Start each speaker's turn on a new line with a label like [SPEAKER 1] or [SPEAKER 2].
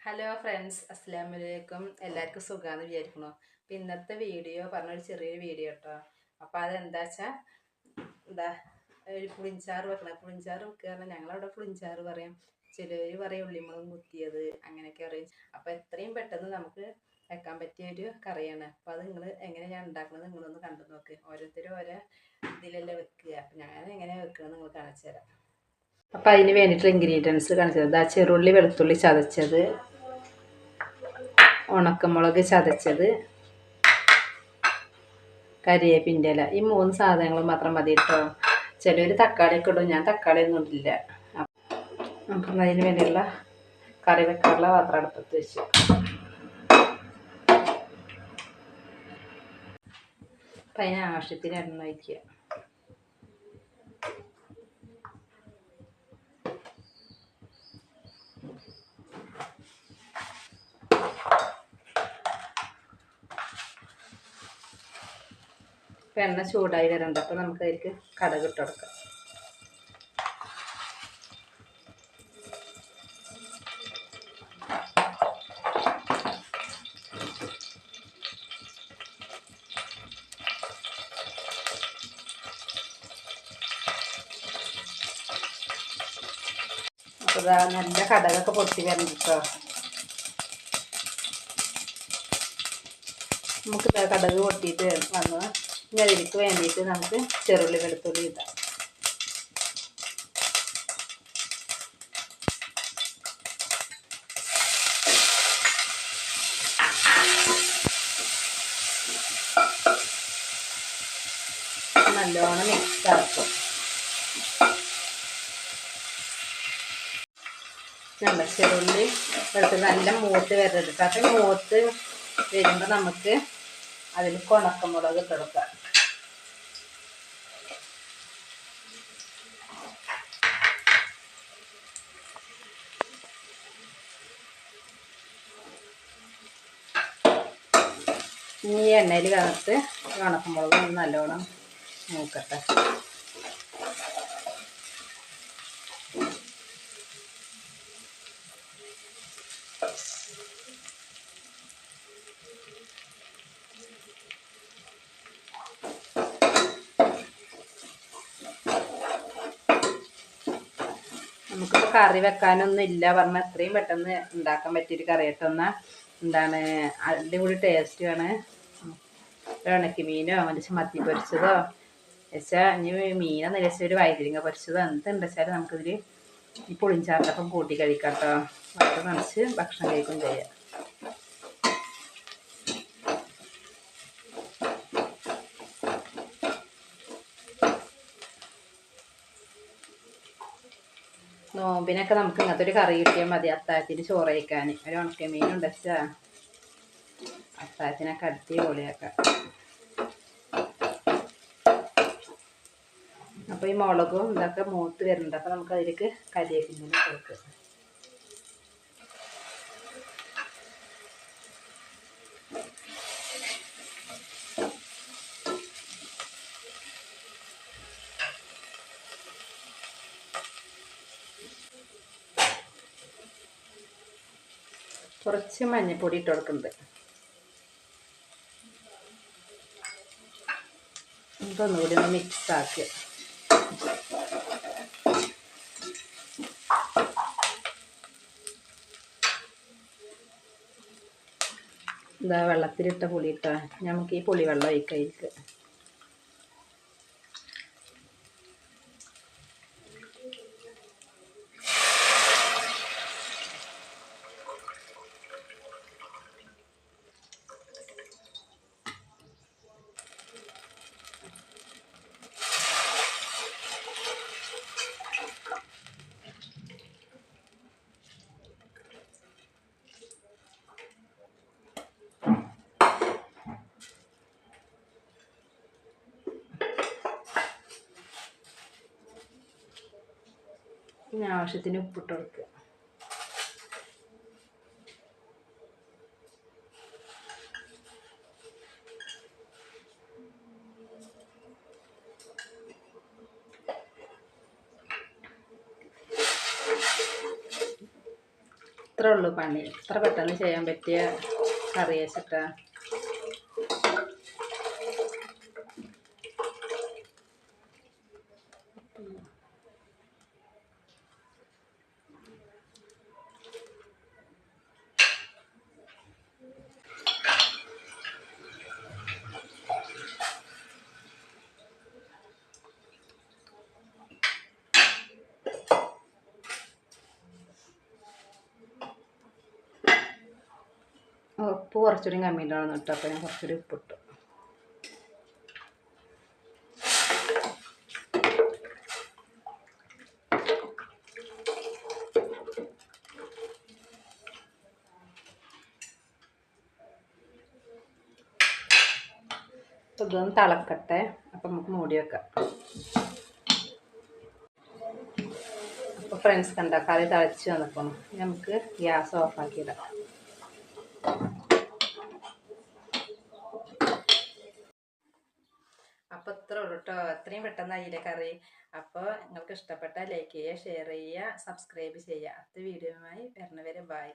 [SPEAKER 1] Hello friends, അസ്സലാമു അലൈക്കും. എല്ലാവർക്കും സുഖമാണെന്ന് വിചാരിക്കണോ. അപ്പം ഇന്നത്തെ വീഡിയോ പറഞ്ഞൊരു ചെറിയൊരു വീഡിയോ കേട്ടോ. അപ്പോൾ അതെന്താ വെച്ചാൽ ഒരു പുളിഞ്ചാറ് വെക്കണം. പുളിഞ്ചാറ് വെക്കുക പറഞ്ഞാൽ ഞങ്ങളവിടെ പുളിഞ്ചാറ് പറയാം, ചിലർ പറയും ഉള്ളിമുളകും കുത്തിയത്, അങ്ങനെയൊക്കെ പറയും. അപ്പോൾ എത്രയും പെട്ടെന്ന് നമുക്ക് വെക്കാൻ പറ്റിയ ഒരു കറിയാണ്. അപ്പോൾ അത് നിങ്ങൾ എങ്ങനെ ഞാൻ ഉണ്ടാക്കുന്നത് നിങ്ങളൊന്ന് കണ്ടു നോക്ക്. ഓരോരുത്തരും ഓരോ ഇതിലല്ലേ വെക്കുക. അപ്പം ഞാൻ എങ്ങനെ വെക്കുക നിങ്ങൾ കാണിച്ചു തരാം. അപ്പം അതിന് വേണ്ടിയിട്ടുള്ള ഇൻഗ്രീഡിയൻസ് കാണിച്ചത് ചെറുള്ളി വെളുത്തുള്ളി ചതച്ചത്, ഉണക്കമുളക് ചതച്ചത്, കരിവേപ്പിൻ്റെ ഇല, ഈ 3 സാധനങ്ങൾ മാത്രം മതി കേട്ടോ. ചിലർ തക്കാളിയൊക്കെ ഇടും, ഞാൻ തക്കാളി ഒന്നും ഇടില്ല. അപ്പം അതിന് വേണ്ടിയുള്ള കറി വെക്കാനുള്ള പാത്രം അടുപ്പത്ത് വെച്ചു. അപ്പം അതിന് ആവശ്യത്തിന് എണ്ണ ഒഴിക്കുക. എണ്ണ ചൂടായി വരണ്ട. അപ്പം നമുക്ക് അതിലേക്ക് കടുക് ഇട്ട് കൊടുക്കാം. അപ്പോൾ ഇതാ നല്ല കടുകൊക്കെ പൊട്ടി വരണം കേട്ടോ. നമുക്ക് കടുക് പൊട്ടിയിട്ട് വന്ന് അതിലേക്ക് വേണ്ടിയിട്ട് നമുക്ക് ചെറുള്ളി വെളുത്തുള്ളി ഇടാം. നല്ലോണം മിക്സ് ആക്കും. ചെറുള്ളി വെളുത്തുള്ളി നല്ല മൂത്ത് വരരുത്. അപ്പം മൂത്ത് വരുമ്പോൾ നമുക്ക് അതിൽ ഉണക്കമുളക് ഇട്ട് കൊടുക്കാം. ഈ എണ്ണയിൽ കറുത്ത് ഉണക്കമുളക് നല്ലോണം മൂക്കട്ടെ. നമുക്കിപ്പോൾ കറി വെക്കാനൊന്നും ഇല്ല പറഞ്ഞാൽ എത്രയും പെട്ടെന്ന് ഉണ്ടാക്കാൻ പറ്റിയൊരു കറി കേട്ടൊന്നാൽ അതിൻ്റെ കൂടി ടേസ്റ്റുമാണ്. ഉണക്കി മീനോ മത്തി പൊരിച്ചതോ വെച്ചാൽ ഇനി മീനൊന്നും വെച്ചാൽ ഒരു വൈതിരിങ്ങ പൊരിച്ചതോ എന്തുണ്ട് വെച്ചാൽ നമുക്കിതിൽ ഈ പുളിഞ്ചാറിനൊപ്പം കൂട്ടി കഴിക്കാം കേട്ടോ. വയറ് നിറച്ച് ഭക്ഷണം കഴിക്കുകയും ചെയ്യാം. നോമ്പിനൊക്കെ നമുക്ക് ഇങ്ങനത്തെ ഒരു കറി കിട്ടിയാൽ മതി. അത്താഴത്തിന് ചോറ് കഴിക്കാൻ ഒരു ഉണക്കമീൻ ഉണ്ടെച്ചാൽ അത്താഴത്തിനൊക്കെ അടിപൊളിയാക്കാം. അപ്പോൾ ഈ മുളകും ഇതൊക്കെ മൂത്ത് വരുന്നുണ്ട്. അപ്പോൾ നമുക്ക് അതിലേക്ക് കരിവേപ്പില കൊടുക്കുക. കുറച്ച് മഞ്ഞൾപ്പൊടി ഇട്ട് കൊടുക്കുന്നുണ്ട്. ഇതൊന്നുകൂടി ഒന്ന് മിക്സ് ആക്കുക. വെള്ളത്തിലിട്ട പുളി ഇട്ടാ നമുക്ക് ഈ പുളി വെള്ളം ഒഴിക്കുക. ആവശ്യത്തിന് ഉപ്പിട്ട് കൊടുക്കുക. ഇത്രേ ഉള്ളൂ പണി. ഇത്ര പെട്ടെന്ന് ചെയ്യാൻ പറ്റിയ കറി വെച്ചിട്ടാ. ഉപ്പ് കുറച്ചുകൂടി കമ്മിയിട്ടാണ് ഇട്ടു. അപ്പോൾ ഞാൻ കുറച്ചുകൂടി ഉപ്പിട്ടു. ഇതൊന്ന് തിളക്കട്ടെ. അപ്പം നമുക്ക് മൂടി വെക്കാം. അപ്പോൾ ഫ്രണ്ട്സ് കണ്ട കറി തിളച്ച് വന്നപ്പോൾ നമുക്ക് ഗ്യാസ് ഓഫാക്കിയിടാം. അപ്പോൾ ഇത്ര ഉള്ളൂ കേട്ടോ. അത്രയും പെട്ടെന്നായില്ലേ കറി. അപ്പോൾ നിങ്ങൾക്ക് ഇഷ്ടപ്പെട്ടാൽ ലൈക്ക് ചെയ്യുക, ഷെയർ ചെയ്യുക, സബ്സ്ക്രൈബ് ചെയ്യുക. അടുത്ത വീഡിയോയുമായി വരുന്നവരെ ബൈ.